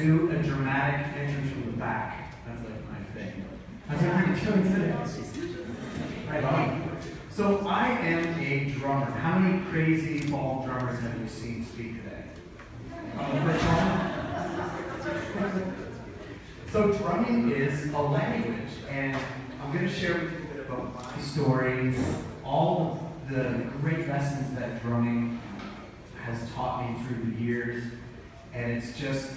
do a dramatic entrance from the back. That's like my thing. How's everybody doing today? Right on. So I am a drummer. How many crazy fall drummers have you seen speak today? First one? So drumming is a language, and I'm going to share with you a bit about my story, all the great lessons that drumming has taught me through the years, and it's just,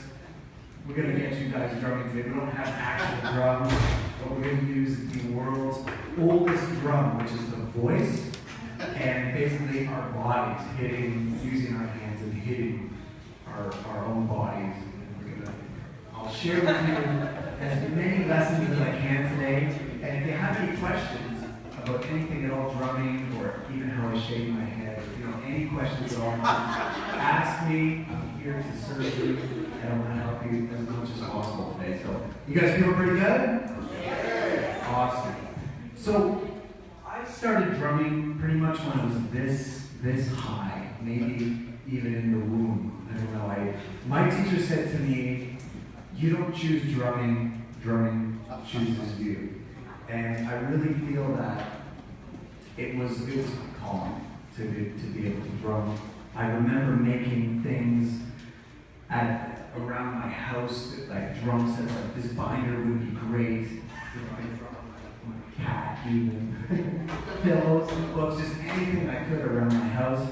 we're going to get you guys drumming today. We don't have actual drums. What we're going to use is the world's oldest drum, which is the voice, and basically our bodies hitting, using our hands and hitting our own bodies. I'll share with you as many lessons as I can today, and if you have any questions about anything at all, drumming, or even how I shake my head, any questions at all, ask me. I'm here to serve you, and I want to help you as much as possible today. So, you guys feeling pretty good? Yeah. Awesome. So, I started drumming pretty much when I was this high, maybe even in the womb. I don't know. My teacher said to me, "You don't choose drumming, drumming chooses you." And I really feel that it was my calling to be able to drum. I remember making things around my house, like drum sets, like this binder would be great. I drum my cat even, pillows, books, just anything I could around my house.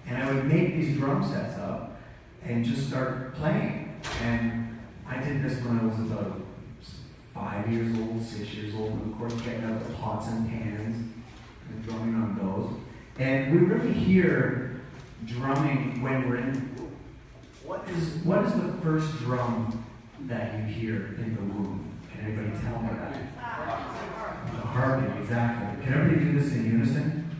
And I would make these drum sets up and just start playing. And I did this when I was about 5 years old, 6 years old, and of course getting out the pots and pans and drumming on those. And we really hear drumming when we're in. What is the first drum that you hear in the womb? Can anybody tell me that? The heartbeat, exactly. Can everybody do this in unison?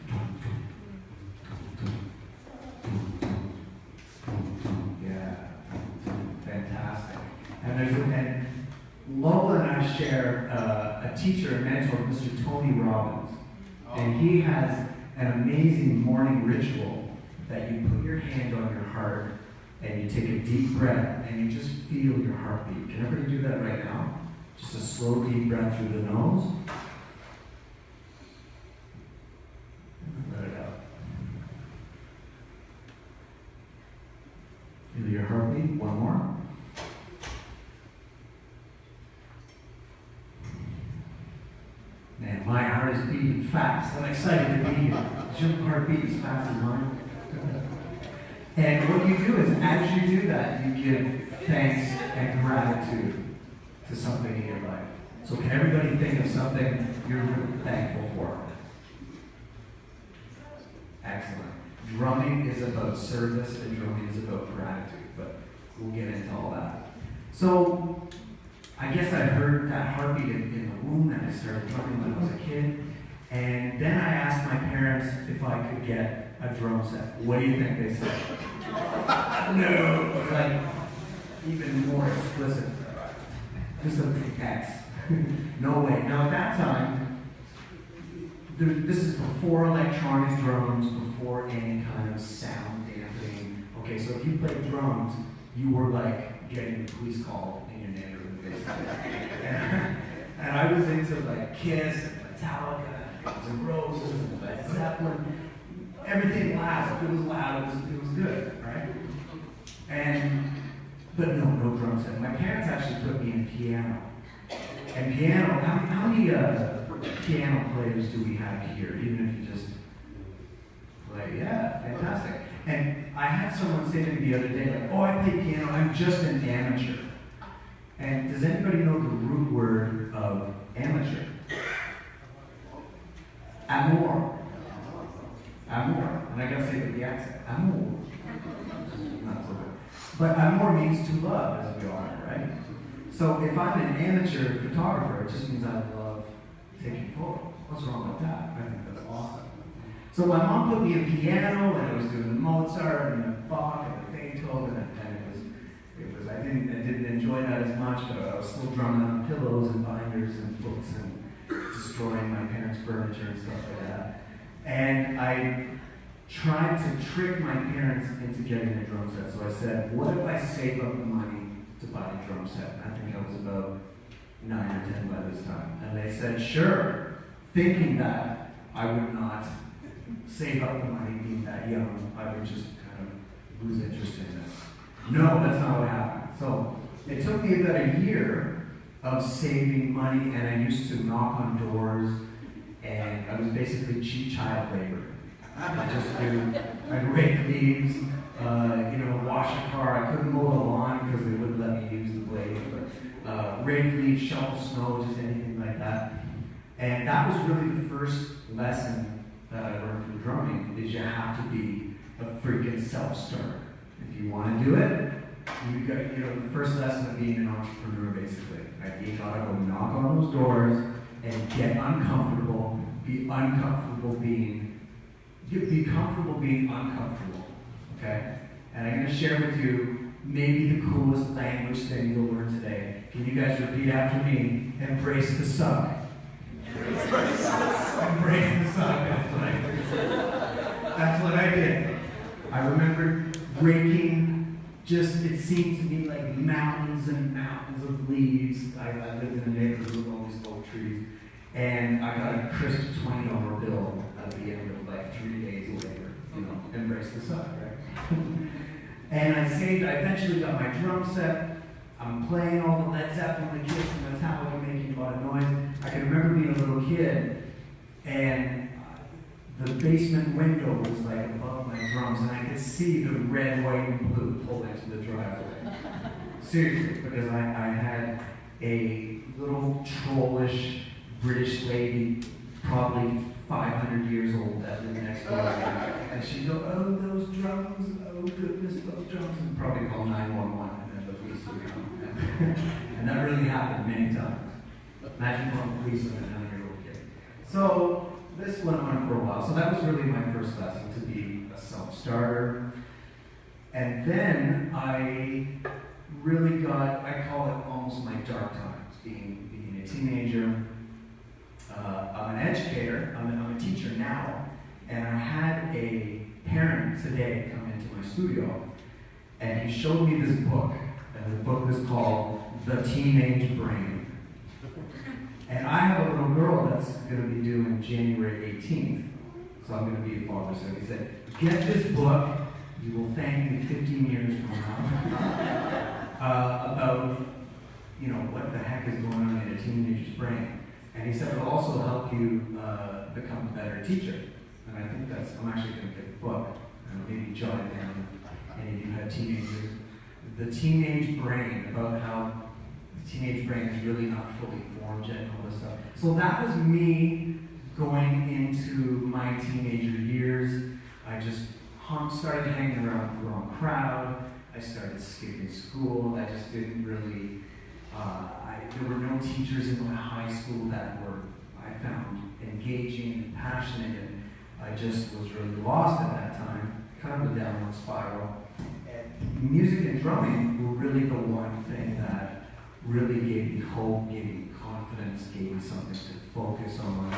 Yeah, fantastic. And Lola and I share a teacher, a mentor, Mr. Tony Robbins. And he has an amazing morning ritual that you put your hand on your heart and you take a deep breath and you just feel your heartbeat. Can everybody do that right now? Just a slow, deep breath through the nose. Let it out. Feel your heartbeat. One more. Man, my heart is beating fast. I'm excited to be here. Is your heart beat as fast as mine? And what you do is, as you do that, you give thanks and gratitude to something in your life. So can everybody think of something you're really thankful for? Excellent. Drumming is about service and drumming is about gratitude, but we'll get into all that. So, I guess I heard that heartbeat in the womb and I started drumming when I was a kid. And then I asked my parents if I could get a drum set. What do you think they said? No. It was like even more explicit. Just a big X. No way. Now at that time, this is before electronic drums, before any kind of sound dampening. Okay, so if you played drums, you were like getting the police call in your neighborhood, basically. And I was into like Kiss and Metallica, and Guns N' Roses and Led Zeppelin. Everything loud. If it was loud, it was good, right? But no drum set. My parents actually put me in piano. And piano, how many piano players do we have here, even if you just play? Yeah, fantastic. And I had someone say to me the other day, like, "Oh, I play piano, I'm just an amateur." And does anybody know the root word of amateur? Amor. Amor. And I gotta say it with the accent. Amor. Not so good. But amor means to love, as we all know, right? So if I'm an amateur photographer, it just means I love taking photos. What's wrong with that? I think that's awesome. So my mom put me in piano, and I was doing Mozart and Bach and Beethoven, and it was I didn't enjoy that as much, but I was still drumming on pillows and binders and books and destroying my parents' furniture and stuff like that. And I tried to trick my parents into getting a drum set. So I said, what if I save up the money to buy a drum set. I think I was about 9 or 10 by this time. And they said, sure, thinking that I would not save up the money being that young. I would just kind of lose interest in it. No, that's not what happened. So it took me about a year of saving money, and I used to knock on doors, and I was basically cheap child labor. I'd rake leaves, wash a car. I couldn't mow the lawn because they wouldn't let me use the blade, but rake leaves, shovel snow, just anything like that. And that was really the first lesson that I learned from drumming, is you have to be a freaking self-starter. If you want to do it, you got, the first lesson of being an entrepreneur, basically. Right? You gotta go knock on those doors and get uncomfortable, be comfortable being uncomfortable, okay? And I'm gonna share with you maybe the coolest language thing you'll learn today. Can you guys repeat after me? Embrace the suck. Embrace the suck. That's what I did. I remember breaking, it seemed to me like mountains and mountains of leaves. I lived in a neighborhood with all these oak trees. And I got a crisp $20 bill at the end of like 3 days later. Embrace the suck, right? And I eventually got my drum set. I'm playing all the Led Zeppelin, the Kiss, and Metallica, making a lot of noise. I can remember being a little kid, and the basement window was like above my drums, and I could see the red, white, and blue pull into the driveway. Seriously, because I had a little trollish British lady, probably 500 years old, that lived next door. And she'd go, oh, those drums, oh goodness, those drums, and probably call 911, and then the police would come. And that really happened many times. Imagine calling police on a 9-year-old kid. So this went on for a while. So that was really my first lesson, to be a self-starter. And then I really I call it almost my dark times, being a teenager. I'm an educator, I'm a teacher now, and I had a parent today come into my studio, and he showed me this book, and the book is called The Teenage Brain. And I have a little girl that's going to be due in January 18th, so I'm going to be a father. So he said, get this book, you will thank me 15 years from now, about, what the heck is going on in a teenager's brain. And he said, it'll also help you become a better teacher. And I think I'm actually going to get the book, and maybe jot it down, any of you have teenagers. The Teenage Brain, about how the teenage brain is really not fully formed yet and all this stuff. So that was me going into my teenager years. I just started hanging around the wrong crowd. I started skipping school. I just didn't really, there were no teachers in my high school that I found engaging and passionate, and I just was really lost at that time, kind of a downward spiral. And music and drumming were really the one thing that really gave me hope, gave me confidence, gave me something to focus on.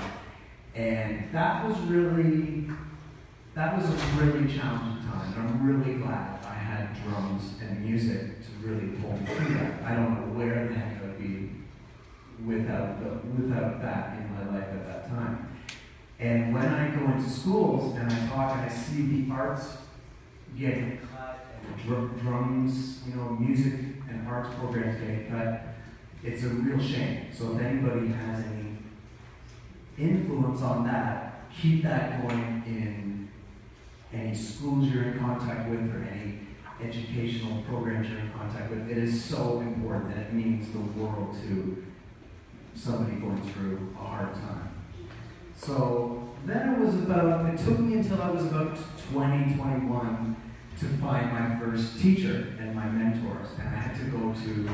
And that was a really challenging time. And I'm really glad I had drums and music to really pull me through that. I don't know where the heck I'd be without that in my life at that time. And when I go into schools and I talk and I see the arts getting cut, and drums, music and arts programs getting cut, it's a real shame. So if anybody has any influence on that, keep that going in any schools you're in contact with or any educational programs you're in contact with. It is so important, and it means the world to somebody going through a hard time. So then it took me until I was about 20, 21 to find my first teacher and my mentors. And I had to go to,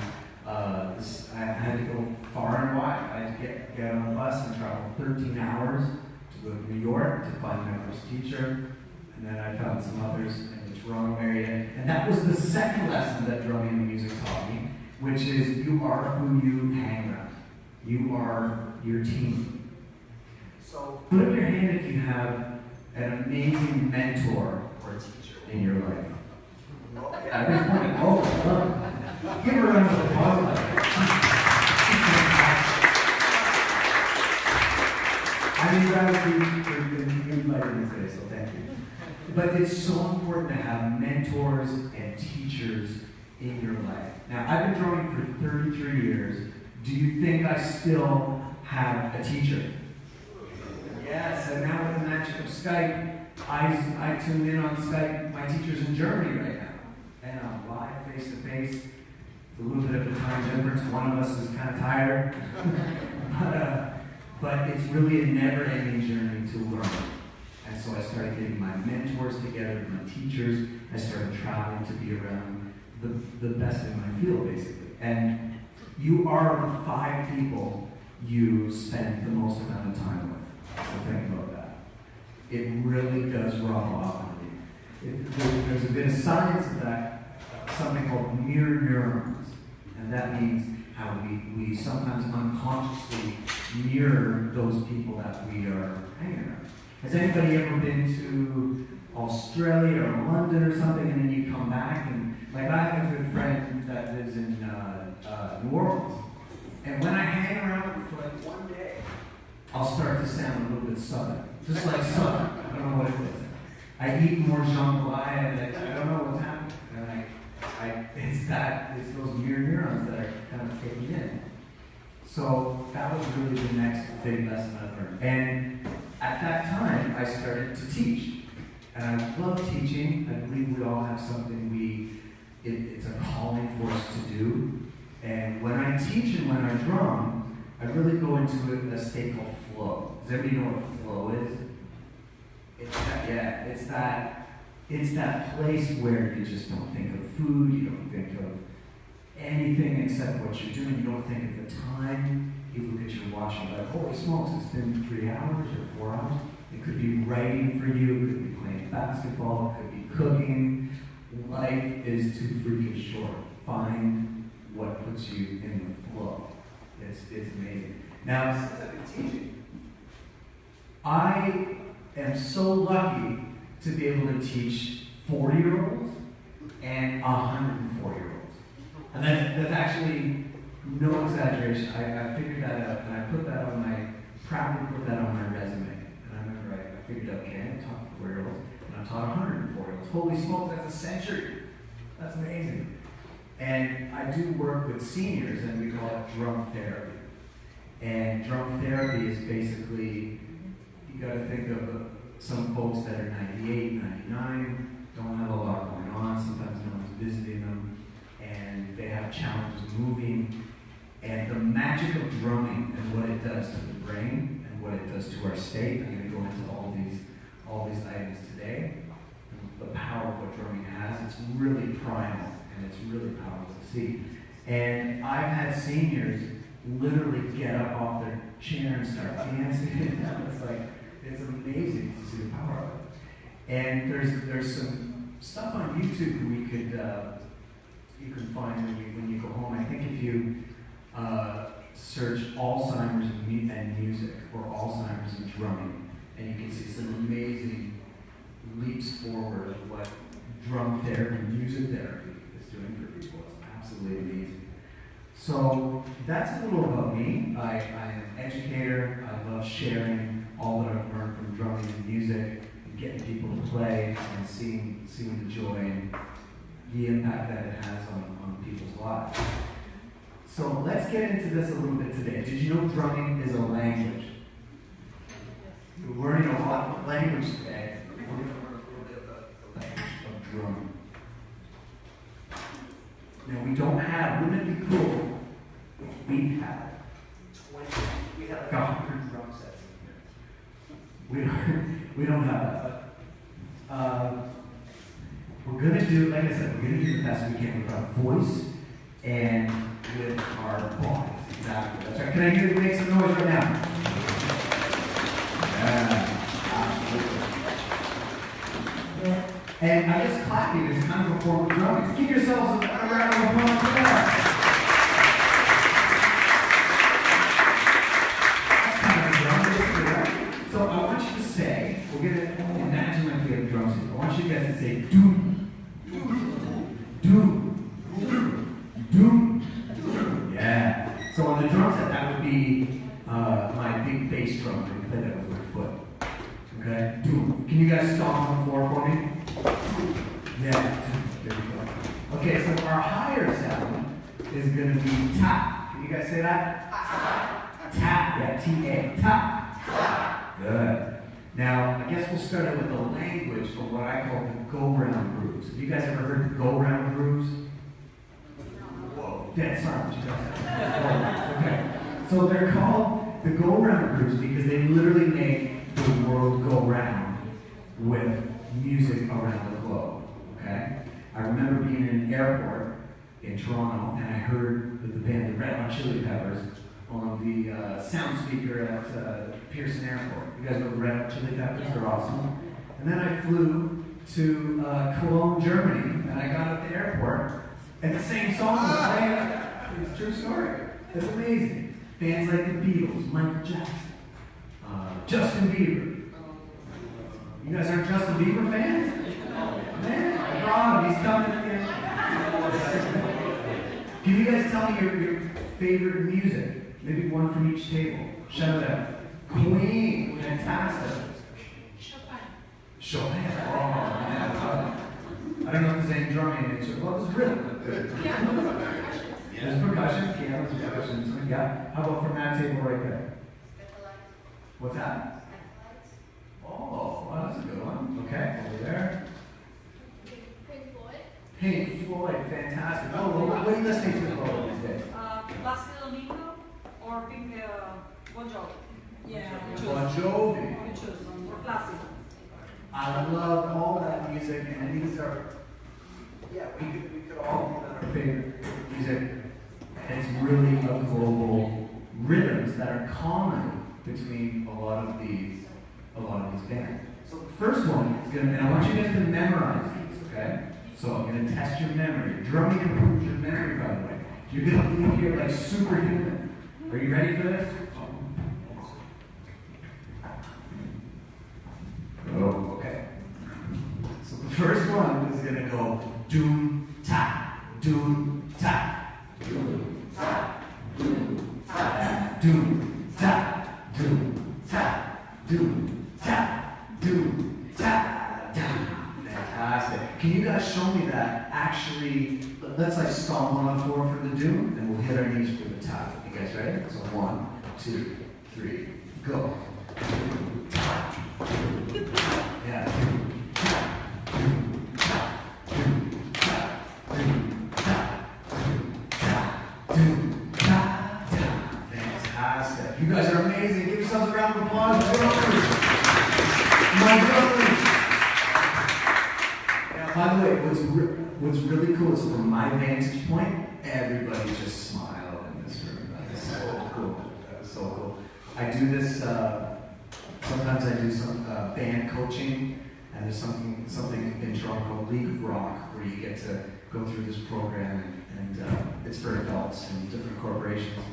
I had to go far and wide. I had to get on a bus and travel 13 hours to go to New York to find my first teacher. And then I found some others in the Toronto area. And that was the second lesson that drumming and music taught me, which is you are who you hang around. You are your team. So put up your hand if you have an amazing mentor or teacher in your life. At this point, Give her a round of applause. I'm glad for inviting me today, so thank you. But it's so important to have mentors and teachers in your life. Now, I've been drumming for 33 years. Do you think I still have a teacher? Yes, and now with the magic of Skype, I tune in on Skype. My teacher's in Germany right now, and I'm live face to face. It's a little bit of a time difference. One of us is kind of tired, but it's really a never-ending journey to learn. And so I started getting my mentors together, my teachers. I started traveling to be around the best in my field, basically. And you are the 5 people you spend the most amount of time with. So think about that. It really does rub off on you. There's a bit of science of that, something called mirror neurons. And that means how we sometimes unconsciously mirror those people that we are hanging around. Has anybody ever been to Australia or London or something, and then you come back and, like, I have a good friend that lives in New Orleans, and when I hang around for like one day, I'll start to sound a little bit southern, just like southern. I don't know what it is. I eat more jambalaya, and I don't know what's happening. And it's those mirror neurons that are kind of kicking in. So that was really the next big lesson I learned. And at that time, I started to teach. And I love teaching. I believe we all have something it's a calling for us to do. And when I teach and when I drum, I really go into a state called flow. Does everybody know what flow is? It's that place where you just don't think of food, you don't think of anything except what you're doing. You don't think of the time. You look at your watch and you're like, holy smokes, it's been 3 hours or 4 hours. It could be writing for you, it could be playing basketball, it could be cooking. Life is too freaking short. Find what puts you in the flow. It's amazing. Now, since I've been teaching, I am so lucky to be able to teach 40-year-olds and 104-year-olds. And that's actually no exaggeration. I figured that out, and I proudly put that on my resume. And I remember I figured out, okay, I taught 4-year-olds, and I taught 104-year-olds. Holy smokes, that's a century. That's amazing. And I do work with seniors, and we call it drum therapy. And drum therapy is basically, you got to think of some folks that are 98, 99, don't have a lot going on, sometimes no one's visiting them, and they have challenges moving. And the magic of drumming and what it does to the brain and what it does to our state, I'm going to go into all these items today. The power of what drumming has, it's really primal and it's really powerful to see. And I've had seniors literally get up off their chair and start dancing. It's amazing to see the power of it. And there's some stuff on YouTube you can find when you go home. I think if you search Alzheimer's and music or Alzheimer's and drumming, and you can see some amazing leaps forward of what drum therapy, music therapy is doing for people. It's absolutely amazing. So that's a little about me. I am an educator. I love sharing all that I've learned from drumming and music, and getting people to play and seeing the joy and the impact that it has on people's lives. So let's get into this a little bit today. Did you know drumming is a language? We're learning a lot of language today. We're going to learn a little bit about the language of drumming. Now wouldn't it be cool if we had 100 drum sets in here? We don't have that. We're going to do, like I said, we're going to do the best we can with our voice and with our bodies. Exactly. That's right. Can I hear you make some noise right now? Yeah, absolutely. And I guess clapping is kind of a form of drumming. Give yourselves a round of applause for that. That's kind of a drum, right? So I want you to say, we're going to imagine like we have drums here. I want you guys to say, do, do, do, do. bass drum, and you play that with your foot. Okay? Doom. Can you guys stomp on the floor for me? Yeah. There you go. Okay, so our higher sound is going to be ta. Can you guys say that? Ta. Yeah, T-A. Ta. Good. Now, I guess we'll start out with the language of what I call the go-round grooves. Have you guys ever heard the go-round grooves? Whoa, dead silence, you guys. Okay. So they're called the go-round grooves because they literally make the world go round with music around the globe. Okay? I remember being in an airport in Toronto and I heard that the band the Red Hot Chili Peppers on the sound speaker at Pearson Airport. You guys know the Red Hot Chili Peppers? They're awesome. And then I flew to Cologne, Germany, and I got at the airport, and the same song was playing. It's a true story. It's amazing. Bands like the Beatles, Michael Jackson, Justin Bieber. You guys aren't Justin Bieber fans? Man, I brought him. He's coming again. Can you guys tell me your favorite music? Maybe one from each table. Shout it out. Queen. Fantastic. Chopin. Oh, man. I don't know if there's any drumming in it. Well, it's really good. There's percussion. Piano, there's percussion. Yeah. How about from that table right there? What's that? Oh, well, that's a good one. Okay, over there. Pink Floyd, fantastic. Oh, well, what are you listening to these days? Domingo or Pink Bon Jovi. Yeah, Bon Jovi. You choose. Or classical. I love all that music, and these are, we could all have our favorite music. And it's really a global rhythms that are common between a lot of these bands. So the first one is gonna, and I want you guys to memorize these, okay? So I'm gonna test your memory. Drumming improves your memory, by the way. You're gonna leave here like superhuman. Are you ready for this? Oh, okay. So the first one is gonna go doom ta, doom ta, doom ta, doom ta, doom ta, doom ta, doom ta, doom ta, doom. Fantastic. Can you guys show me that? Actually, let's like stomp on the floor for the doom, and we'll hit our knees for the tap. You guys ready? So 1, 2, 3, go. Yeah. Fantastic. You guys are amazing. Give yourselves a round of applause. My brothers. By the way, what's really cool is from my vantage point, everybody just smiled in this room. That is so cool. That is so cool. I do this, sometimes I do some band coaching, and there's something in Toronto called League of Rock, where you get to go through this program, and it's for adults and different corporations.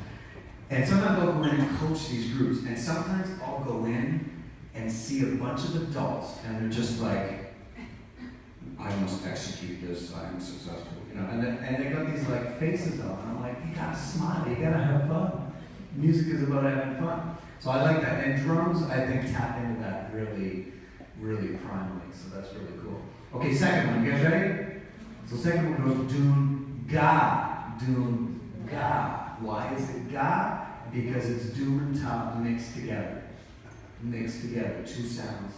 And sometimes I'll go in and coach these groups, and sometimes I'll go in and see a bunch of adults, and they're just like, I must execute this, I'm successful, you know, and they got these like faces on, and I'm like, you gotta smile, you gotta have fun. Music is about having fun. So I like that, and drums, I think, tap into that really, really primarily, so that's really cool. Okay, second one, you guys ready? So second one goes doom ga, doom ga. Why is it ga? Because it's doom and ta mixed together. Mixed together, two sounds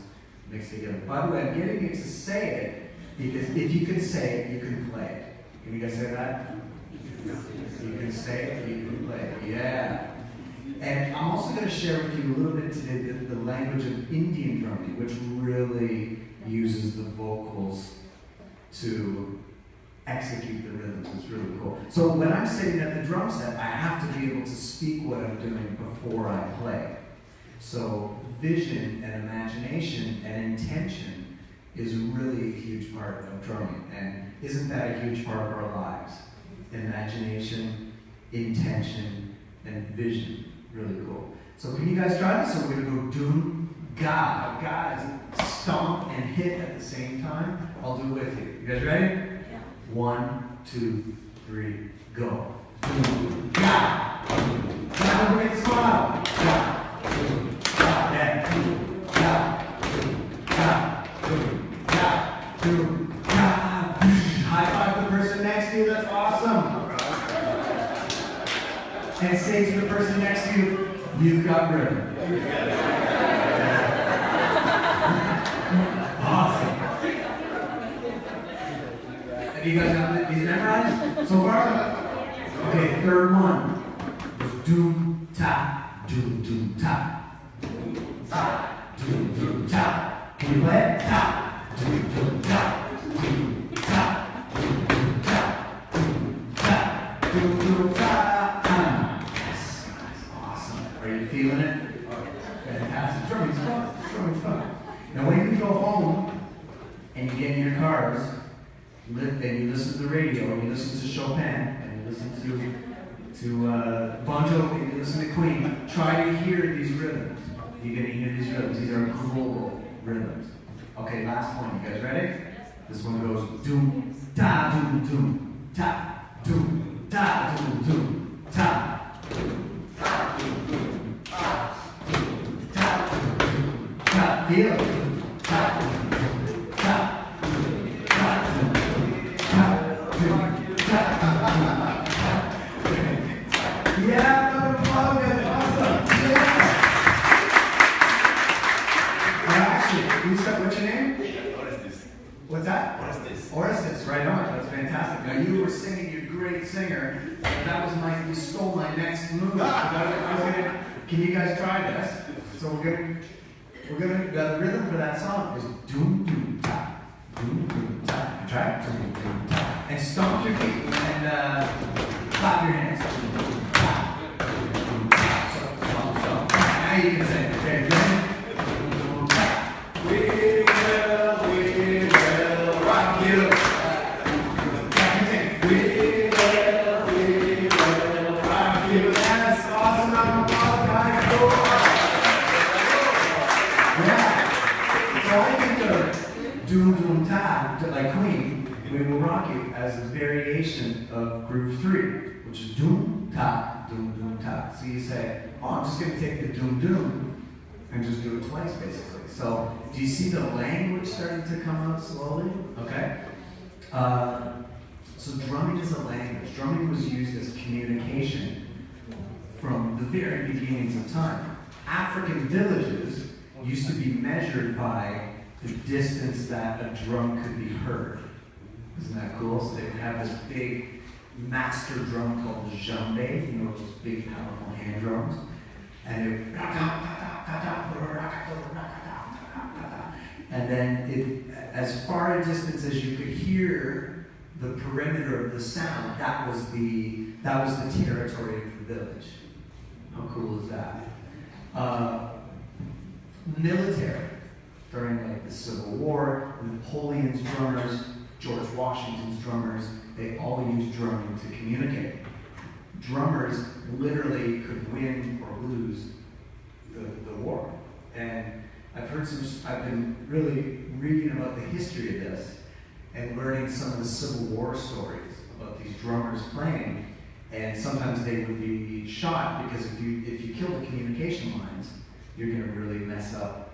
mixed together. By the way, I'm getting you to say it, because if you can say it, you can play it. Can you guys say that? You can say it, you can play it. Yeah. And I'm also going to share with you a little bit today the language of Indian drumming, which really uses the vocals to execute the rhythms. It's really cool. So when I'm sitting at the drum set, I have to be able to speak what I'm doing before I play. So vision and imagination and intention is really a huge part of drumming. And isn't that a huge part of our lives? Imagination, intention, and vision. Really cool. So can you guys try this? So we're going to go doom, ga. Ga is stomp and hit at the same time. I'll do it with you. You guys ready? Yeah. 1, 2, 3, go. Doom, ga. Now we're going to smile. Ga. Doom, doom, ta. High five the person next to you, that's awesome. And say to the person next to you, you've got rhythm. Awesome. Have you guys got these memorized so far? Okay, third one. Doom, ta, doom, doom, ta. Ta, doom, doom, ta. Can you play it? Ta, doom, doom, ta. Doom, ta, doom, doom, ta. Doom, ta, doom, doom, ta. Yes, that's awesome. Are you feeling it? Fantastic. Drumming's fun. Drumming's fun. Now when you go home and you get in your cars and you listen to the radio and you listen to Chopin and you listen to Bon Jovi and you listen to Queen, try to hear these rhythms. You're going to hear these rhythms. These are global rhythms. Okay, last one. You guys ready? This one goes doom, da, doom, doom, ta, doom, da, doom, doom, ta, doom, da, doom, doom, ta, doom, da, doom, doom, ta. Feel it. Ta, doom, ta, doom, ta, doom, ta, doom, ta. Yeah, motherfucker, awesome. Yeah. Actually, you said, what's your name? What's that? Orestes, right on. That's fantastic. Now you were singing, you're a great singer. That was you stole my next move. Can you guys try this? So the rhythm for that song is doom doom ta, doom doom ta. Try it, doom doom ta, and stomp your feet and clap your hands. Doom, doom, ta, doom, doom, ta. So stomp, stomp. Now you can sing. Okay, ready? Doom Doom Ta, like Queen, we will rock you as a variation of Groove 3, which is Doom Ta, Doom Doom Ta. So you say, oh, I'm just going to take the Doom Doom and just do it twice, basically. So do you see the language starting to come out slowly? Okay. So drumming is a language. Drumming was used as communication from the very beginnings of time. African villages used to be measured by the distance that a drum could be heard. Isn't that cool? So they would have this big master drum called the djembe, you know, those big powerful hand drums. And it and then as far a distance as you could hear the perimeter of the sound, that was the territory of the village. How cool is that? Military. During like the Civil War, Napoleon's drummers, George Washington's drummers, they all used drumming to communicate. Drummers literally could win or lose the war. And I've been really reading about the history of this and learning some of the Civil War stories about these drummers playing. And sometimes they would be shot because if you kill the communication lines, you're going to really mess up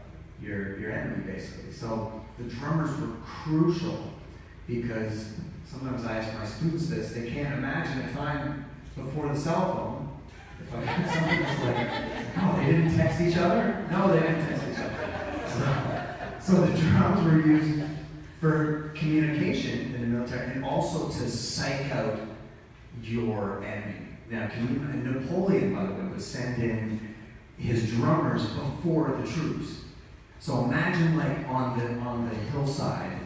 your enemy, basically. So the drummers were crucial because sometimes I ask my students this, they can't imagine a time before the cell phone. If I had something that's like, oh, they didn't text each other? No, they didn't text each other. So the drums were used for communication in the military and also to psych out your enemy. Now, Napoleon, by the way, would send in his drummers before the troops. So imagine like on the hillside,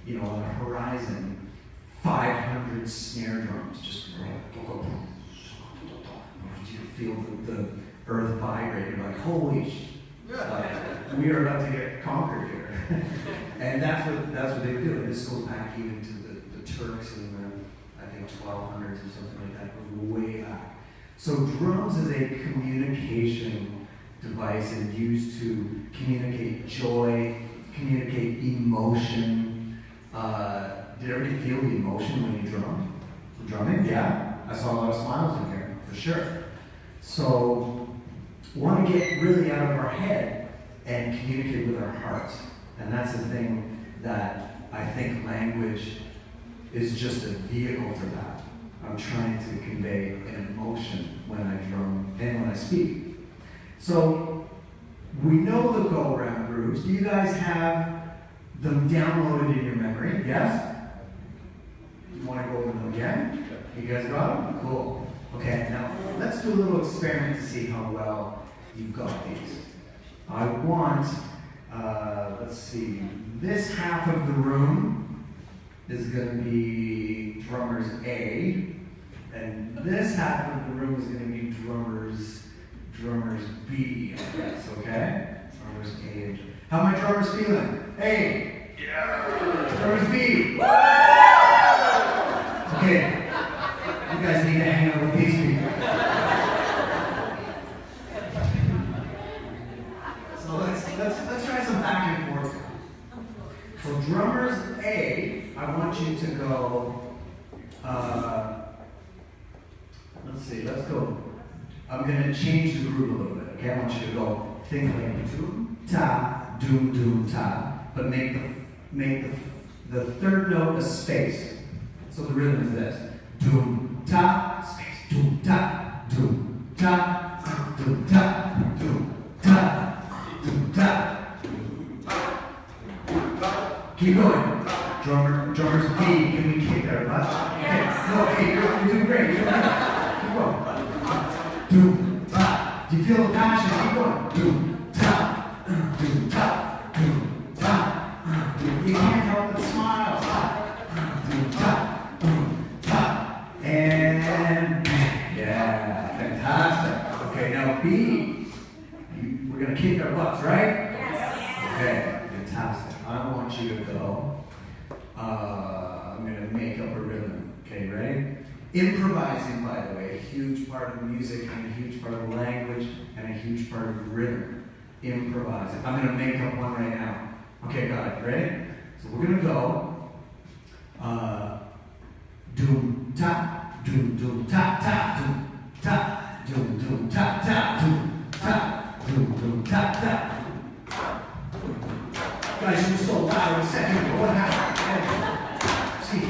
you know, on the horizon, 500 snare drums just roll. You feel the earth vibrate. You're like, holy we are about to get conquered here. And that's what they do. And this goes back even to the Turks in the, I think, 1200s or something like that. It goes way back. So drums is a communication device and used to communicate joy, communicate emotion. Did everybody feel the emotion when you drum? Drumming? Yeah. I saw a lot of smiles in here, for sure. So, we want to get really out of our head and communicate with our hearts. And that's the thing that I think language is just a vehicle for that. I'm trying to convey an emotion when I drum and when I speak. So we know the go-round grooves. Do you guys have them downloaded in your memory? Yes? You want to go over them again? You guys got them? Cool. Okay, now let's do a little experiment to see how well you've got these. I want, let's see, this half of the room is going to be drummers A, and this half of the room is going to be drummers B, I guess, okay? Drummers A and B. How are my drummers feeling? A. Yeah. Drummers B. Okay. You guys need to hang out with these people. So let's try some back and forth. So drummers A, I want you to go, let's go. I'm going to change the groove a little bit, okay? I want you to go, think like doom, ta, doom, doom, ta, but make the third note a space. So the rhythm is this. Doom, ta, space, doom, ta, doom, ta, doom, ta, doom, ta, doom, ta. Keep going. Drummers B, can we kick our butt? Yes. Okay, you're doing great. You're doing great. Keep going. Doom, ta. Do you feel the passion? Keep going. Doom, ta, doom, ta, doom, ta. You can't help but smile. Doom, ta, doom, ta. And yeah, fantastic. Okay, now B, we're gonna kick our butts, right? Yes. Okay, fantastic. I want you to go. I'm gonna make up a rhythm. Okay, ready? Improvising, by the way, a huge part of music and a huge part of language and a huge part of rhythm. Improvising. I'm gonna make up one right now. Okay, got it. Ready? So we're gonna go. Doom ta, doom doom ta ta, doom ta, doom doom ta ta, doom ta, doom doom ta ta. Guys, you were so loud a second ago. What happened? See.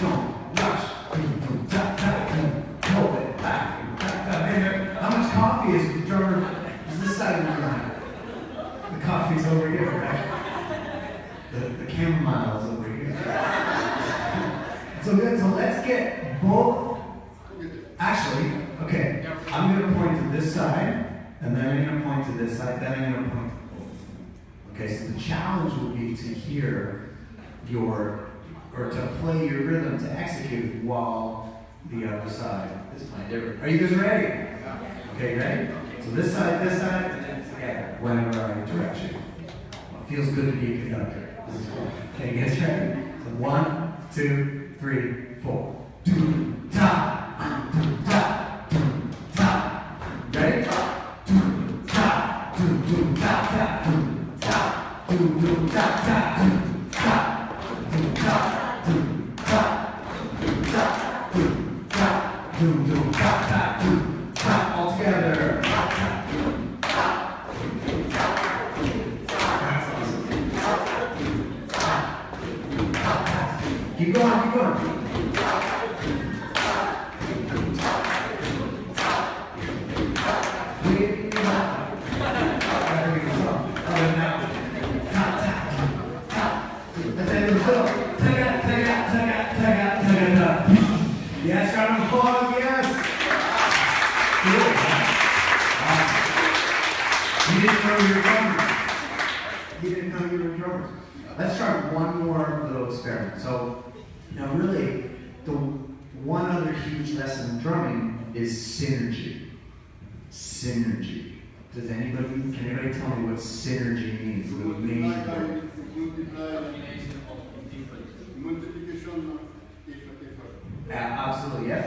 Don't rush. Doom doom ta ta, doom. Hold it back. Man, how much coffee is the drummer? Is this side of the room? The coffee's over here, right? The chamomile is over here. So good. So let's get both. Actually, okay. I'm going to point to this side, and then I'm going to point to this side, then I'm going to point to both. Okay. So the challenge will be to hear to play your rhythm, to execute while the other side is playing. Are you guys ready? Okay, ready? So this side, and then together, whenever I direct you. Well, it feels good to be a conductor. This is cool. Okay, you guys ready? So 1, 2, 3, 4. Doom ta, doom ta, doom ta. Ready? Doom ta, doom ta ta, doom ta, doom ta ta, doom ta, doom ta, doom ta, doom ta, doom ta, doom ta ta, doom ta. All together. Keep going, keep going. Yes, round of applause, yes. You didn't know you were drummers. You didn't know you were drummers. Let's try one more little experiment. So, now really, the one other huge lesson in drumming is synergy. Synergy. Can anybody tell me what synergy means? Multiplication of effort. Absolutely, yes?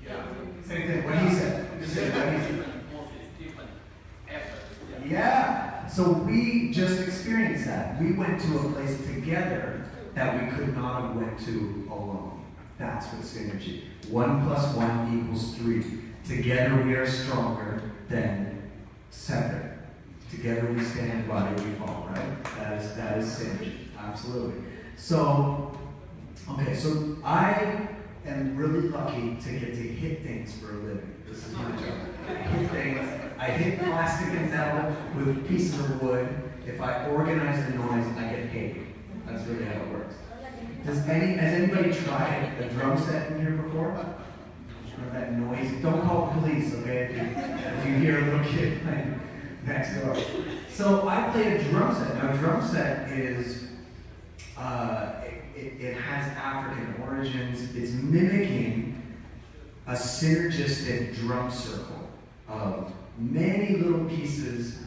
Yeah. Same thing. What he said. Yeah. So we just experienced that. We went to a place together that we could not have went to alone. That's what synergy. 1 + 1 = 3. Together we are stronger than separate. Together we stand, together we fall, right? That is synergy, absolutely. So, okay, so I am really lucky to get to hit things for a living. This is my job. I hit things. I hit plastic and metal with pieces of wood. If I organize the noise, I get paid. That's really how it works. Has anybody tried a drum set in here before? Or that noise? Don't call the police, okay? If you hear a little kid playing next door. So I play a drum set. Now a drum set is, it has African origins. It's mimicking a synergistic drum circle of many little pieces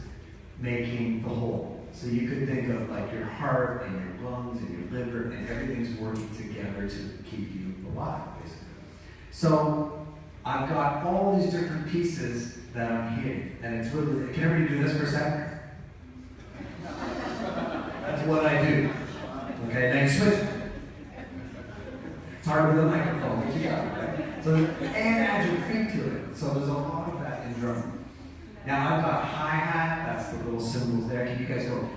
making the whole. So you could think of like your heart and your lungs and your liver, and everything's working together to keep you alive, basically. So I've got all these different pieces that I'm hitting, and it's really, can everybody do this for a second? That's what I do. Okay, now you switch. It's hard with a microphone, but you got it, right? So, and add your feet to it. So there's a lot of that in drumming. Now I've got hi-hat, that's the little cymbals there. Can you guys go?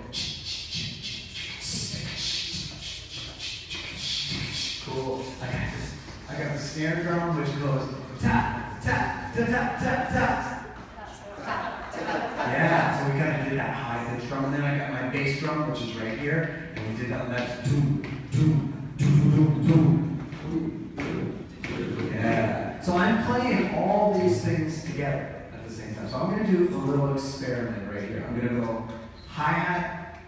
Cool. I got the snare drum, which goes tap, tap, tap, tap, tap, tap. Yeah, so we kind of did that high pitch drum, and then I got my bass drum, which is right here, and we did that, and that's doom, doom, doom, doom, doom. Yeah. So I'm playing all these things together. So I'm going to do a little experiment right here. I'm going to go hi-hat,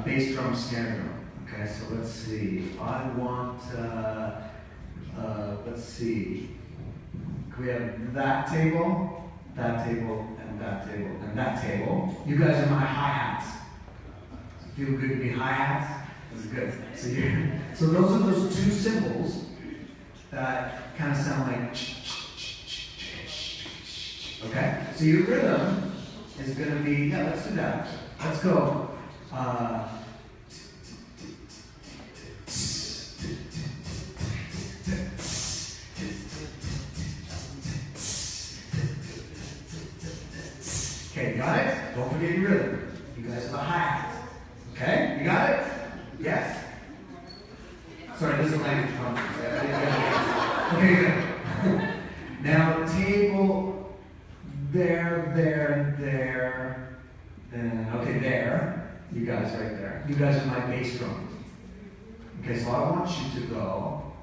bass drum, snare drum. Okay, so let's see. I want, let's see. We have that table, and that table, and that table. You guys are my hi-hats. Feel good to be hi-hats? That's good. So those are those two cymbals that kind of sound like okay? So your rhythm is going to be, yeah, let's do that. Let's go. Okay, you got it? Don't forget your rhythm. You guys have a hi-hat. Okay? You got it? Yes? Sorry, this is a language conference. Okay, good. Now, table. There, then, okay, there. You guys right there. You guys are my bass drum. Okay, so I want you to go.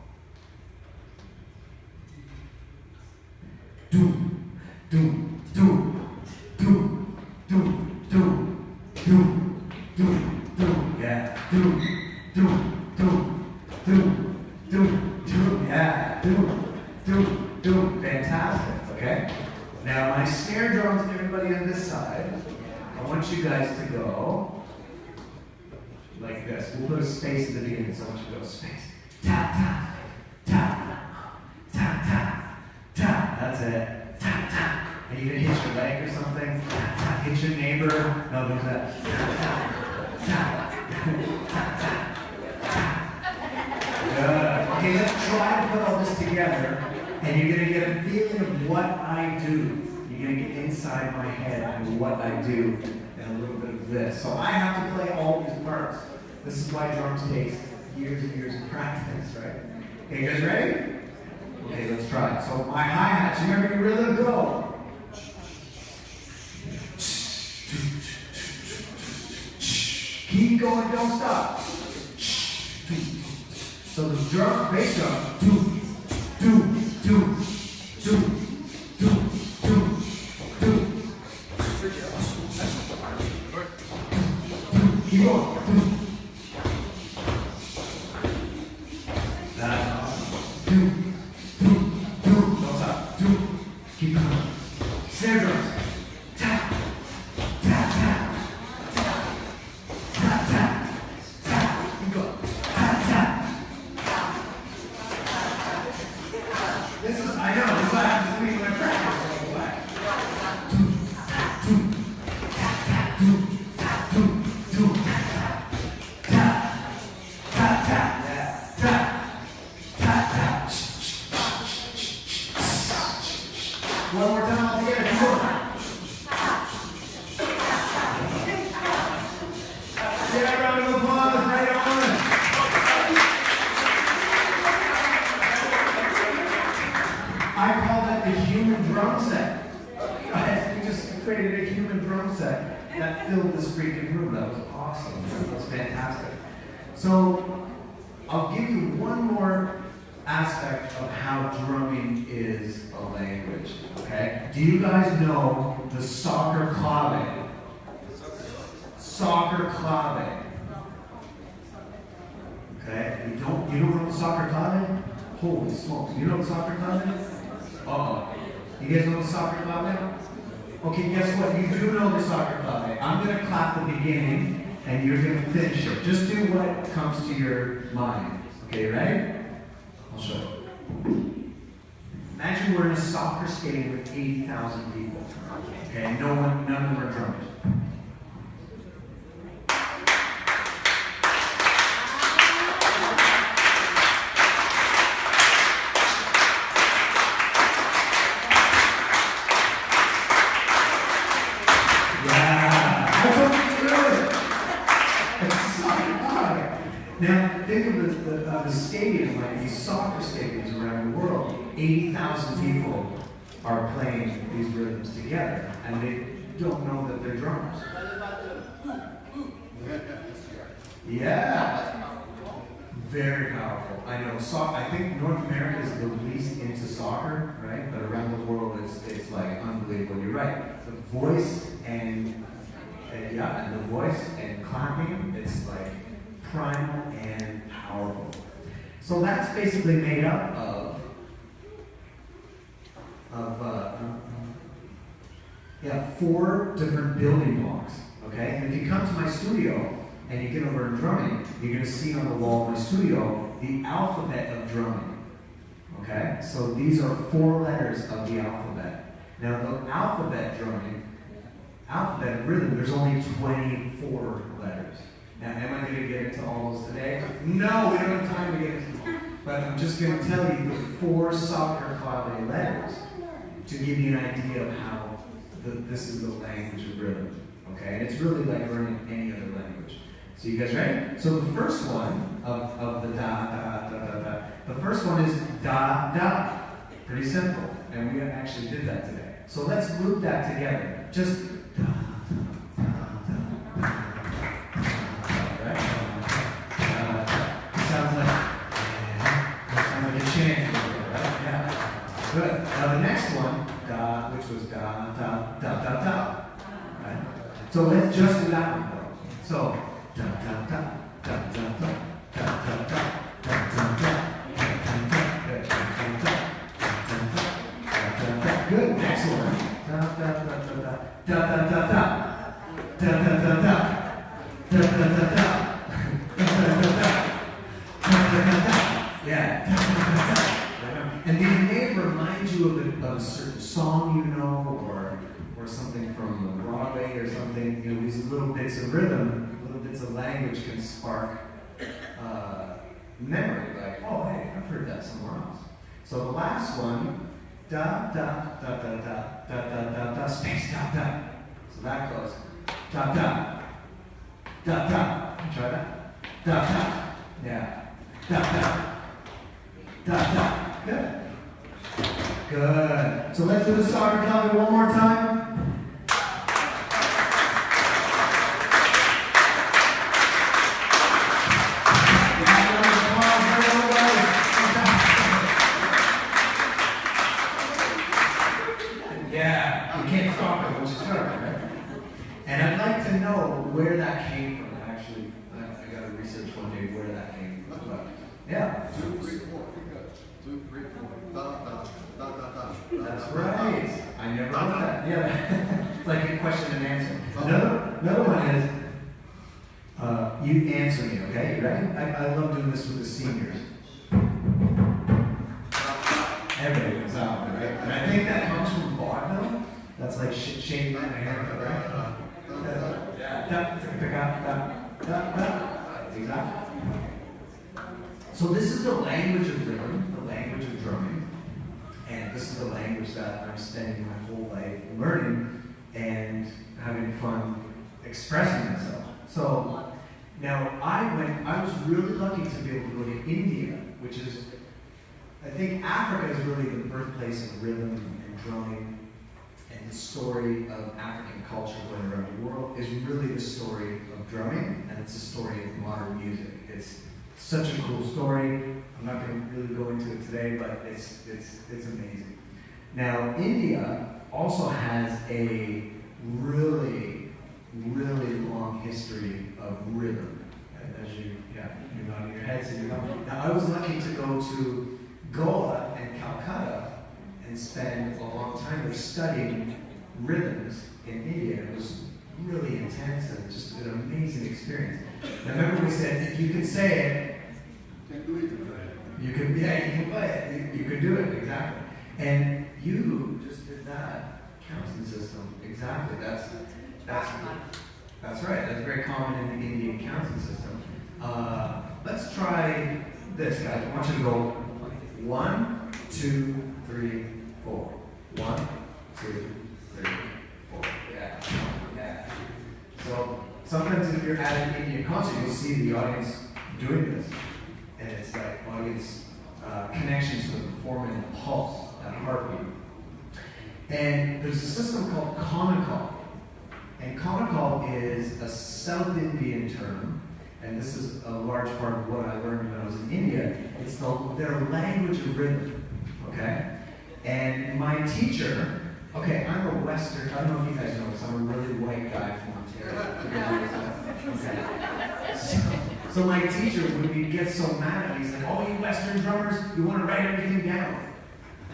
Doom, doom, doom, doom, doom, doom, doom, doom, doom, yeah, doom, doom, doom, doom, doom, doom, yeah, doom, doom, doom, fantastic, okay? Now my snare drums and everybody on this side, I want you guys to go like this. We'll put a space at the beginning, so I want you to go space. Tap, tap, tap, tap, tap, tap. That's it. Tap, tap. And you can hit your leg or something. Tap, tap. Hit your neighbor. No, there's that. Tap, tap, tap, tap, tap, tap. Good. Okay, let's try to put all this together. And you're going to get a feeling of what I do. You're going to get inside my head and what I do and a little bit of this. So I have to play all these parts. This is why drums take years and years of practice, right? Okay, you guys ready? Okay, let's try it. So my hi-hats, you remember your rhythm? Go. Keep going, don't stop. So the drum, bass drum, do, do, do, do, do, do, do. Keep going. Do. That's awesome. Do, do, do. Don't stop. Do. Keep going. Snare drums. Tap, tap, tap, tap, tap, tap, tap. Keep going. Tap, tap. This is, I know, this is what happens to me when I practice. that filled this freaking room. That was awesome. That was fantastic. So I'll give you one more aspect of how drumming is a language. Okay? Do you guys know the soccer clave? Soccer clave. Okay? You don't know the soccer clave? Holy smokes! You know the soccer clave? Uh-oh. You guys know the soccer clave? Okay, guess what? You do know the soccer clave. I'm going to clap the beginning, and you're going to finish it. Just do what comes to your mind. Okay, ready? I'll show you. Imagine we're in a soccer stadium with 80,000 people. Okay, none of them are drummers. Now, think of the stadium, like these soccer stadiums around the world. 80,000 people are playing these rhythms together, and they don't know that they're drummers. Yeah. Very powerful. I know. I think North America is the least into soccer, right? But around the world, it's like unbelievable. You're right. The voice and the voice and clapping, it's like primal and powerful. So that's basically made up of 4 different building blocks. Okay, and if you come to my studio and you get over in drumming, you're going to see on the wall of my studio the alphabet of drumming. Okay, so these are 4 letters of the alphabet. Now the alphabet rhythm, there's only 24 letters. Now, am I going to get into all those today? No, we don't have time to get into them. But I'm just going to tell you the 4 soccer clave letters to give you an idea of how this is the language of rhythm. Okay? And it's really like learning any other language. So you guys ready? So the first one of the da, da, da, da, da. The first one is da, da. Pretty simple. And we actually did that today. So let's loop that together. Just da, da, da, da. Good. Now the next one, da, which was da, da, da, da, da. Right? So let's just do that one though. So, da, da, da, da, da, da, da, da, da, da, da, da. Good. Next one. Da, da, da, da, da, da, da, da, da, da, da, da, da, da, da, da, da. Yeah. And they may remind you of a certain song you know, or something from Broadway or something. You know, these little bits of rhythm, little bits of language can spark memory. Like, oh, hey, I've heard that somewhere else. So the last one, da da da da da da da da da space da da. So that goes da da da da. Try that. Da da. Yeah. Da da. Da da. Good. Good. So let's do the soccer clave one more time. Yeah, you can't stop it once you start, right? And I'd like to know where that came from. Actually, I got to research one day where that came from. But, yeah. 2, 3, 4. 2, 3, 4. Da, da, da, da, da. That's right. I never heard that. Yeah. It's like a question and answer. Another one is, you answer me, okay? You ready? I love doing this with the seniors. Everybody goes out, right? And I think that comes from vaudeville. That's like shaking my hair, right? Yeah. Exactly. So this is the language of rhythm, the language of drumming. And this is the language that I'm spending my whole life learning and having fun expressing myself. So now I was really lucky to be able to go to India, which is, I think Africa is really the birthplace of rhythm and drumming and and the story of African culture going around the world is really the story of drumming, and it's a story of modern music. It's such a cool story. I'm not going to really go into it today, but it's amazing. Now, India also has a really, really long history of rhythm. As you're nodding your head, so you know. Now, I was lucky to go to Goa and Calcutta and spend a long time there studying rhythms in India. It was really intense and just an amazing experience. Now, remember we said, if you can say it, you can play it. You can do it, exactly. And you just did that counting system. Exactly. That's right. That's very common in the Indian counting system. Let's try this, guys. I want you to go 1, 2, 3, 4. 1, 2, 3, 4. Yeah. So sometimes if you're at an Indian concert, you'll see the audience doing this, and it's like audience connection to the performer and the pulse, that heartbeat. And there's a system called Konakal. And Konakal is a South Indian term, and this is a large part of what I learned when I was in India. It's their language of rhythm, okay? And my teacher, okay, I'm a Western, I don't know if you guys know this, I'm a really white guy from Ontario. Okay. So my teacher, when we get so mad at me, he's like, oh, you Western drummers, you want to write everything down.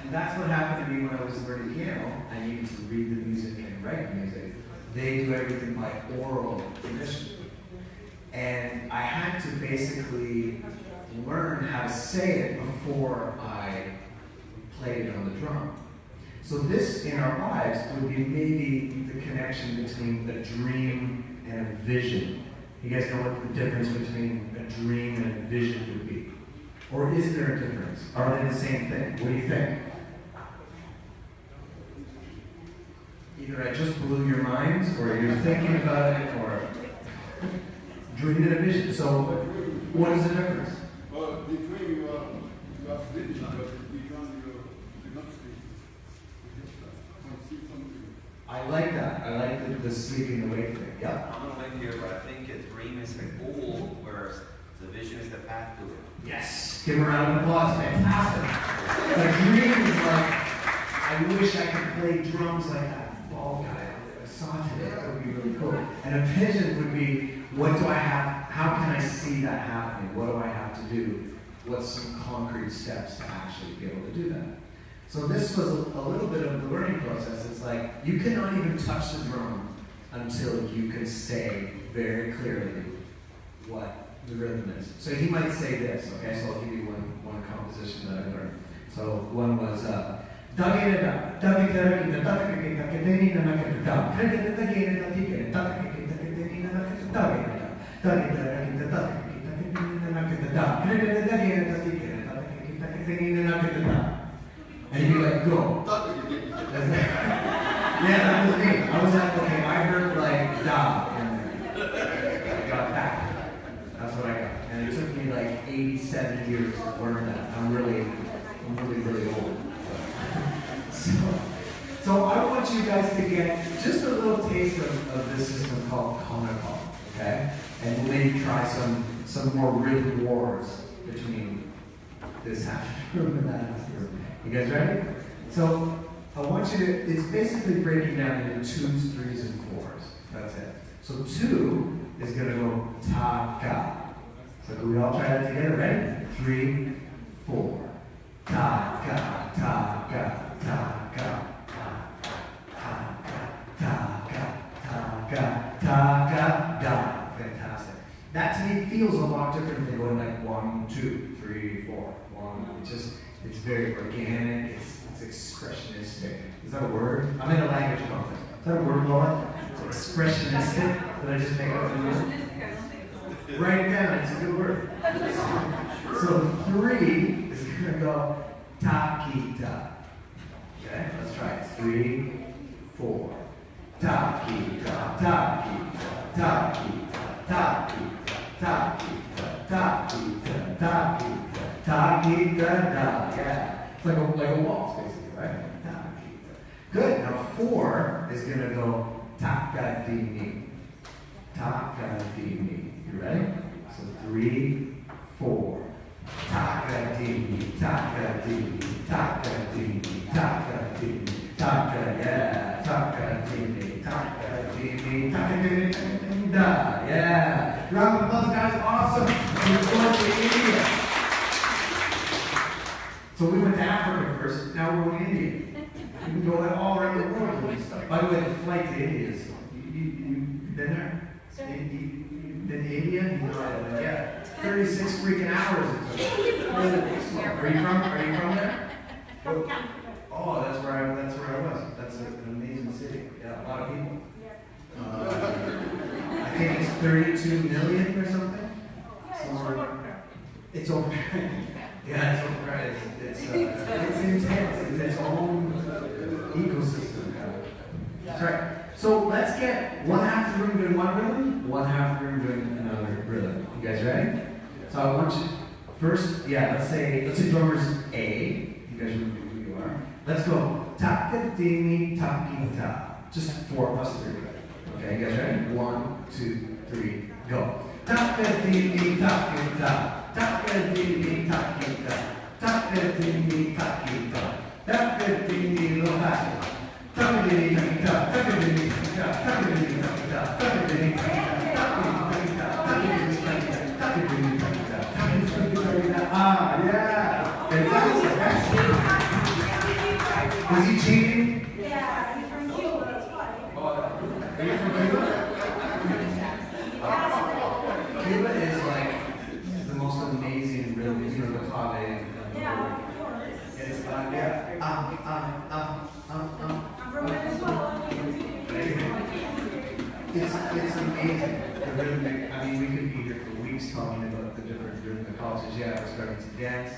And that's what happened to me when I was learning piano. I needed to read the music and write the music. They do everything by oral tradition. And I had to basically learn how to say it before I played it on the drum. So this, in our lives, would be maybe the connection between a dream and a vision. You guys know what the difference between a dream and a vision would be? Or is there a difference? Are they the same thing? What do you think? Either I just blew your minds, or you're thinking about it, or dream and a vision. So, what is the difference? Well, the dream you are vision, but you not sleep. You just conceive something. I like that. I like the sleeping awake thing. Yeah. I'm not with here, but I think a dream is the goal, whereas the vision is the path to it. Yes. Give a round of applause. Fantastic. A dream is like, I wish I could play drums like that ball guy I saw today. That would be really cool. And a vision would be, what do I have? How can I see that happening? What do I have to do? What's some concrete steps to actually be able to do that? So this was a little bit of the learning process. It's like, you cannot even touch the drum until you can say very clearly what the rhythm is. So he might say this, okay? So I'll give you one composition that I learned. So one was, and you'd be like, go. Yeah, that was me. I was like, okay, I heard like da, and I got that. That's what I got. And it took me like 87 years to learn that. I'm really old. So I want you guys to get just a little taste of this system called Konakal, okay? And we'll maybe try some more rhythm wars between this half room and that half room. You guys ready? So I want you to, it's basically breaking down into 2s, 3s, and 4s. That's it. So 2 is going to go ta-ka. So can we all try that together? Ready? 3, 4. Ta-ka, ta-ka, ta-ka. Ta-ka, fantastic. That to me feels a lot different than going like 1, 2, 3, 4, 1. It's very organic. It's expressionistic. Is that a word? I'm in a language conference. Is that a word, Laura? Expressionistic? Did I just make up a word? Write it down. It's a good word. So 3 is going to go ta-ki-ta. Okay, let's try it. 3, 4. Ta-ki-ta, ta-ki-ta, ta-ki-ta, ta-ki-ta, ta-ki-ta, ta-ki-ta, ta-ki-ta, ta-ki-ta, da. Yeah. It's like a waltz, basically, right? Ta-ki-ta, Good. Now 4 is going to go takadimi. Takadimi. You ready? So 3, 4. Takadimi, takadimi, takadimi, takadimi, yeah, takadimi, takadimi, takadimi, da, yeah. Round of applause, guys, awesome. We're going to India. So we went to Africa first, now we're going to India. We can go all around the world doing stuff. By the way, the flight to India is, you've been there? You've been to India? You know, yeah. 36 freaking hours it took. Are you from there? Oh, that's where I was. That's an amazing city. Yeah, a lot of people. I think it's 32 million or something. It's over. Yeah, it's over. It's intense. It's its own ecosystem. That's right. So let's get one half the room doing one rhythm, one half the room doing another rhythm. You guys ready? So I want you first, let's say drummers A. You guys know who you are. Let's go. Takadimi takita. Just 4 plus 3. Okay, you guys ready? 1, 2, 3, go. Takadimi takita. Takadimi takita. Takadimi takita. Takadimi a little faster. Takadimi takita. Takadimi takita. Takadimi takita. Takadimi takita. Takadimi takita. Takadimi takita. Ah, yeah. Was he cheating? Yeah, he's from Cuba, that's why. Are you from Cuba? Cuba is like the most amazing rhythm, you know, the clave. Yeah, of course. It's I'm from Venezuela. It's amazing. The rhythmic, I mean, we could be here for weeks talking about the different rhythmic cultures. Yeah, we're starting to dance.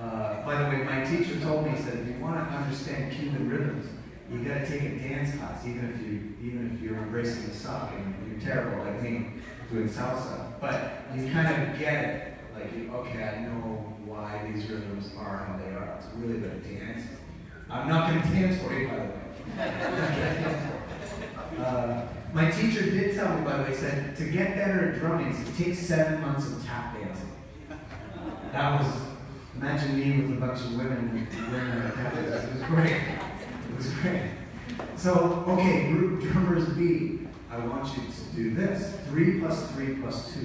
By the way, my teacher told me, he said, if you want to understand Cuban rhythms, you got to take a dance class, even if you're embracing the sock and you're terrible like me doing salsa. But you kind of get it. Like, okay, I know why these rhythms are how they are. It's really good at dance. I'm not going to dance for you, by the way. My teacher did tell me, by the way, said to get better at drumming, it takes 7 months of tap dancing. That was, imagine me with a bunch of women wearing their tap dances. It was great. It was great. So, okay, group drummers B, I want you to do this. 3 plus 3 plus 2.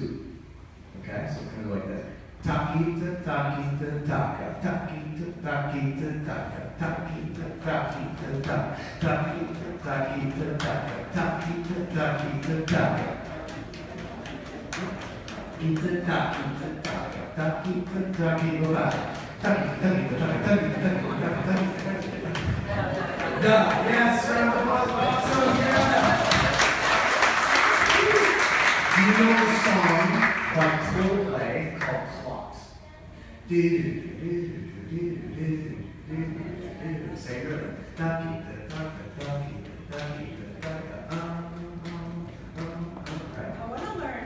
Okay, so kind of like that. Takita, takita, taka, takita, takita, taka, takita, takita, taka, takita, takita, taka, takita, takita, taka. Takita, takita, taka, takita, takita, taka, takita, takita, taka. Yes, round of applause, awesome, yeah. Do you know the song by Coldplay called Clocks? Say it with I want to learn.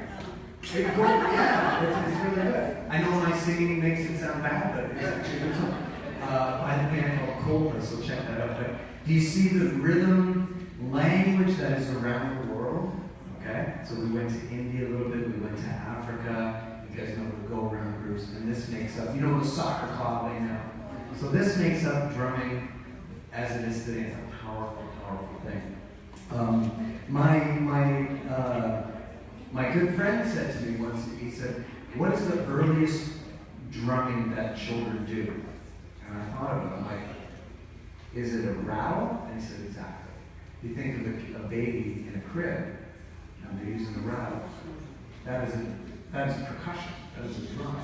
yeah, it's really good. I know my singing makes it sound bad, but it's actually good song. By the band called Coldplay, so check that out. But do you see the rhythm language that is around the world? Okay, so we went to India a little bit, we went to Africa, you guys know the go-around groups, and this makes up, you know the soccer club right now. So this makes up drumming as it is today. It's a powerful, powerful thing. My good friend said to me once, he said, what is the earliest drumming that children do? And I thought about it, I'm like, is it a rattle? And he said, exactly. You think of a baby in a crib, and they're using the rattle. That is percussion. That is a drum.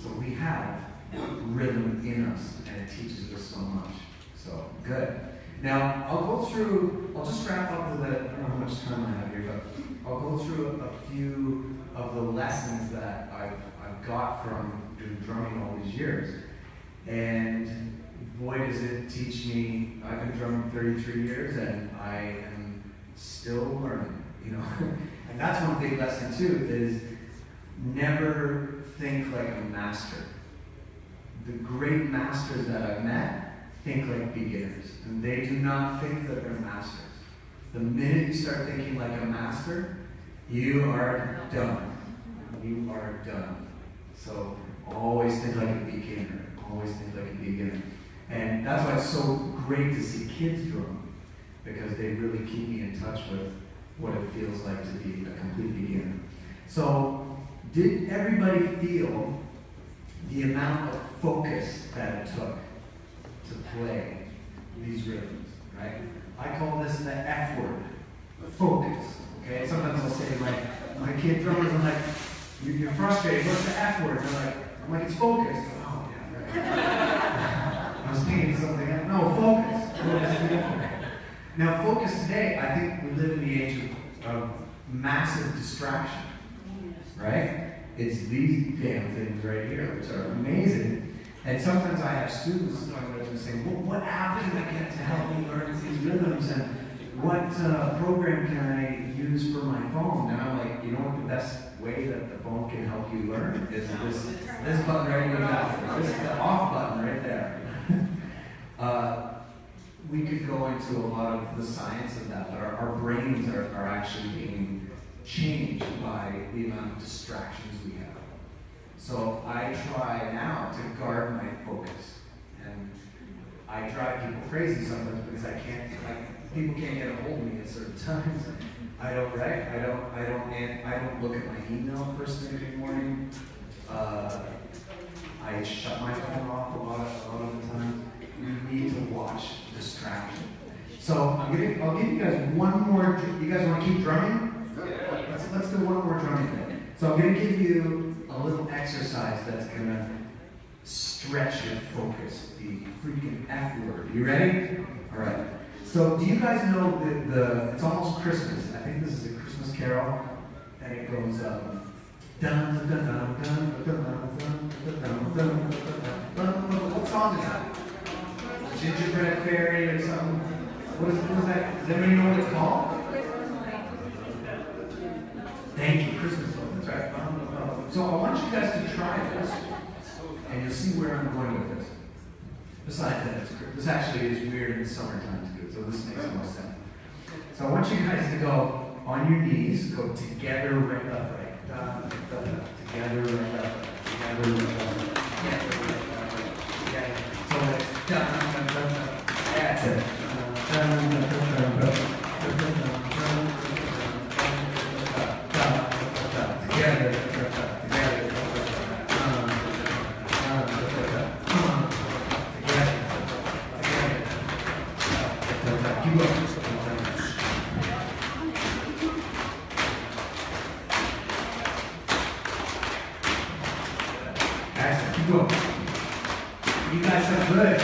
So we have rhythm in us, and it teaches us so much. So good. Now I'll just wrap up with I don't know how much time I have here, but I'll go through a few of the lessons that I've got from doing drumming all these years. And boy, does it teach me. I've been drumming 33 years, and I am still learning. You know, and that's one big lesson too, is never think like a master. The great masters that I've met think like beginners, and they do not think that they're masters. The minute you start thinking like a master, you are done. You are done. So always think like a beginner. Always think like a beginner. And that's why it's so great to see kids drum, because they really keep me in touch with what it feels like to be a complete beginner. So, did everybody feel the amount of focus that it took to play these rhythms, right? I call this the F word, focus, okay? Sometimes I'll say, like, my kid drummers, I'm like, you're frustrated, what's the F word? I'm like, it's focus. Oh, yeah, right. I was thinking of something else. No, focus. Focus. Now, focus today, I think we live in the age of massive distraction, right? It's these damn things right here, which are amazing. And sometimes I have students talking about saying, well, what app can I get to help me learn these rhythms? And what program can I use for my phone? And I'm like, you know what the best way that the phone can help you learn is this button right here. This is the off button right there. We could go into a lot of the science of that, but our brains are actually being changed by the amount of distractions we have. So I try now to guard my focus, and I drive people crazy sometimes because people can't get a hold of me at certain times. I don't look at my email first thing in the morning. I shut my phone off a lot of the time. You need to watch distraction. So I'll give you guys one more. You guys want to keep drumming? Let's do one more drumming thing. So I'm going to give you a little exercise that's going to stretch your focus. The freaking F word. You ready? All right. So do you guys know it's almost Christmas. I think this is a Christmas carol, and it goes dun dun dun dun dun dun dun dun dun dun. What song is that? Gingerbread Fairy or something? What is that? Does anybody know what it's called? Thank you, Christmas song. That's right. So I want you guys to try this, and you'll see where I'm going with this. Besides that, this actually is weird in the summertime to do, so this makes more sense. So I want you guys to go on your knees, go together, right, left, right. Together, right, left, right. Together, right, left, right. Together, right, left, right. Together. So it's that's it. Together, together. Keep going. Excellent. Keep going. You guys are good.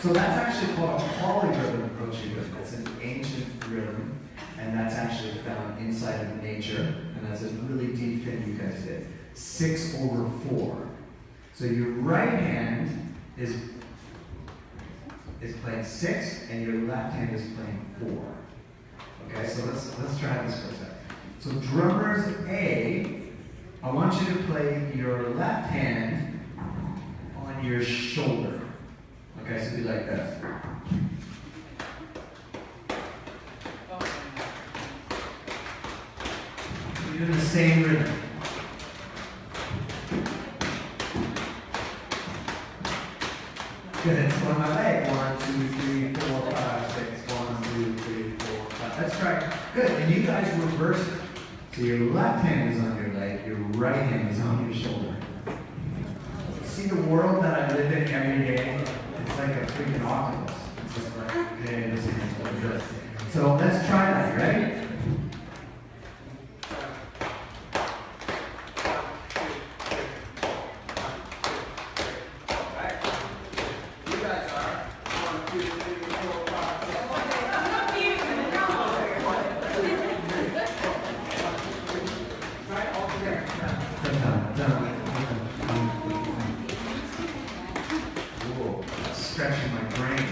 So that's actually called a polyrhythm approaching rhythm. It's an ancient rhythm, and that's actually found inside of nature, and that's a really deep thing you guys did. 6/4. So your right hand is playing 6, and your left hand is playing 4. Okay, so let's try this for a second. So drummers A, I want you to play your left hand on your shoulder. Okay, so be like this. You're doing the same rhythm. Good, so on my leg. 1, 2, 3, 4, 5, 6. 1, 2, 3, 4, 5. That's right. Good, and you guys reverse it. So your left hand is on your leg, your right hand is on your shoulder. See the world that I live in every day? It's like a freaking octopus. It's just like, okay, this is like this. So let's try that, ready? You guys are 1, 2, 3, 4, 5, 6. Right, all together. Stretching my brain.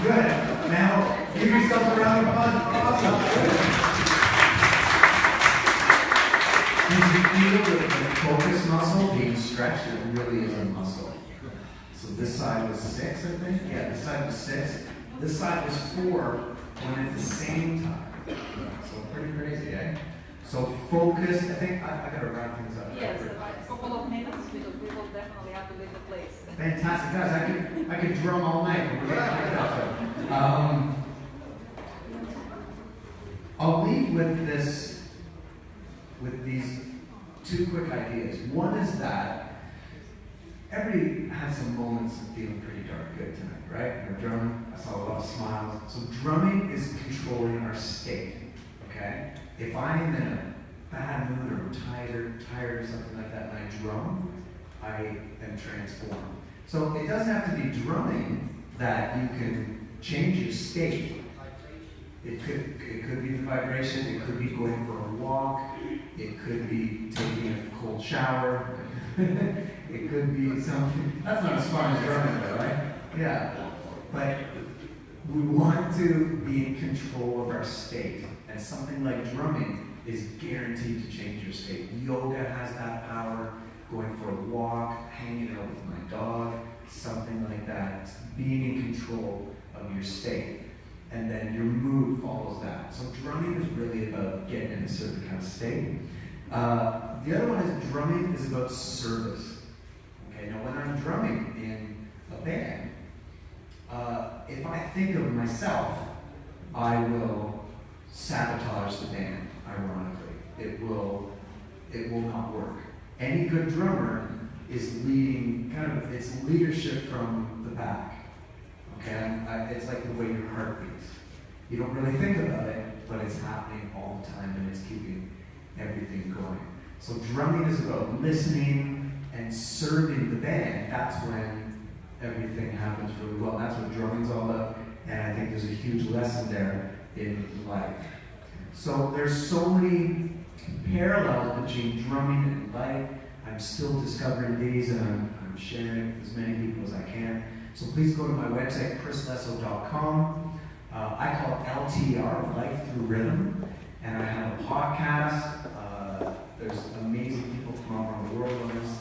Good. Now, Give yourself a round of applause. Awesome. And you feel the focus muscle being stretched, it really is a muscle. So this side was 6, I think. Yeah, this side was 6. This side was 4 when at the same time. So pretty crazy, eh? So focus, I think I gotta wrap things up. Yes, a couple of minutes because we will definitely have to leave the place. Fantastic, guys. I could drum all night. I'll leave with this, with these 2 quick ideas. One is that everybody had some moments of feeling pretty dark good tonight, right? We're drumming. I saw a lot of smiles. So drumming is controlling our state. Okay? If I'm in a bad mood or tired or something like that, and I drum, I am transformed. So it doesn't have to be drumming that you can change your state. It could be the vibration, it could be going for a walk, it could be taking a cold shower, it could be something, that's not as fun as drumming though, right? Yeah, but we want to be in control of our state, and something like drumming is guaranteed to change your state. Yoga has that power, going for a walk, hanging out with my dog, something like that, being in control of your state. And then your mood follows that. So drumming is really about getting in a certain kind of state. The other one is drumming is about service. Okay, now when I'm drumming in a band, if I think of myself, I will sabotage the band, ironically. It will not work. Any good drummer is leading, it's leadership from the back. Okay, it's like the way your heart beats. You don't really think about it, but it's happening all the time and it's keeping everything going. So drumming is about listening and serving the band. That's when everything happens really well. That's what drumming's all about. And I think there's a huge lesson there in life. So there's so many parallels between drumming and life. I'm still discovering these and I'm sharing it with as many people as I can. So please go to my website, chrislesso.com. I call it LTR, Life Through Rhythm. And I have a podcast. There's amazing people from all around the world on this.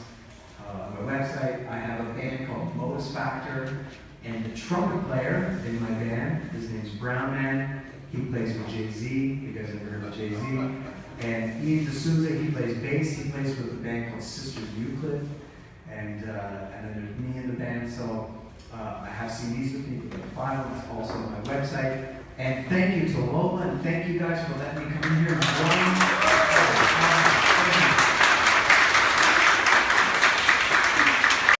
My website, I have a band called Lotus Factor. And the trumpet player in my band, his name's Brown Man. He plays with Jay-Z. You guys ever heard of Jay-Z? And Ian D'Souza, he plays bass. He plays with a band called Sisters Euclid. And then there's me in the band. So I have CDs with me for the file. It's also on my website. And thank you to Lola, and thank you guys for letting me come in here and join.